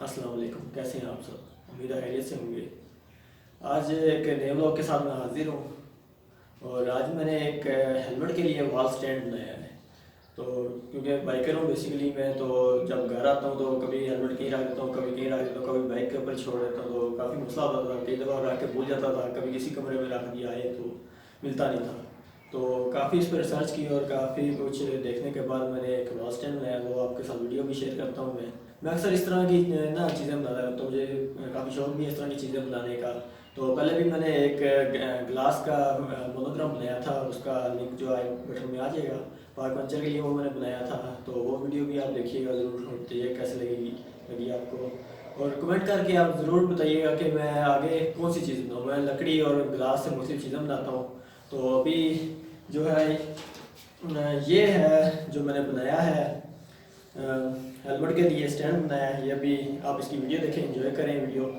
अस्सलाम वालेकुम। कैसे हैं आप सब? उम्मीद है खैरियत से होंगे। आज एक नए व्लॉग के साथ मैं हाजिर हूँ और आज मैंने एक हेलमेट के लिए वॉल स्टैंड बनाया है। तो क्योंकि बाइकर हूँ बेसिकली मैं, तो जब घर आता हूँ तो कभी हेलमेट कहीं रख देता हूँ, कभी कहीं रख देता हूँ, कभी बाइक के ऊपर छोड़ देता हूँ, तो काफ़ी मसला होता था। कई दफ़ा रख के भूल जाता था, कभी किसी कमरे में रख दिया है तो मिलता नहीं था। तो काफ़ी इस पर रिसर्च की और काफ़ी कुछ देखने के बाद मैंने एक वॉल स्टैंड बनाया, वो आपके साथ वीडियो भी शेयर करता हूँ। मैं अक्सर इस तरह की ना चीज़ें बनाता रहता हूँ, मुझे काफ़ी शौक भी है इस तरह की चीज़ें बनाने का। तो पहले भी मैंने एक ग्लास का मोनोग्राम बनाया था, उसका लिंक जो आई बटन में आ जाएगा। पार्क पंचर के लिए वो मैंने बनाया था, तो वो वीडियो भी आप देखिएगा ज़रूर, बताइए कैसे लगी आपको। और कमेंट करके आप ज़रूर बताइएगा कि मैं आगे कौन सी चीज़ बनाऊँ। मैं लकड़ी और ग्लास से मुख्तलिफ चीज़ें बनाता हूँ। तो अभी जो है ये है जो मैंने बनाया है, हेलमेट के लिए स्टैंड बनाया है। ये अभी आप इसकी वीडियो देखें, एंजॉय करें वीडियो।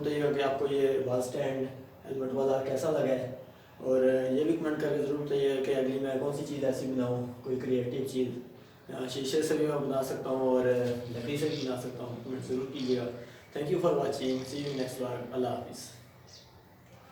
बताइएगा कि आपको ये वॉल स्टैंड हेलमेट वाला कैसा लगा है, और ये भी कमेंट करके ज़रूर बताइएगा कि अगली मैं कौन सी चीज़ ऐसी बनाऊँ, कोई क्रिएटिव चीज़। शीशे से भी मैं बना सकता हूँ और लकड़ी से भी बना सकता हूँ, कमेंट ज़रूर कीजिएगा। Thank you for watching, see you next vlog, अल्लाह हाफिज़।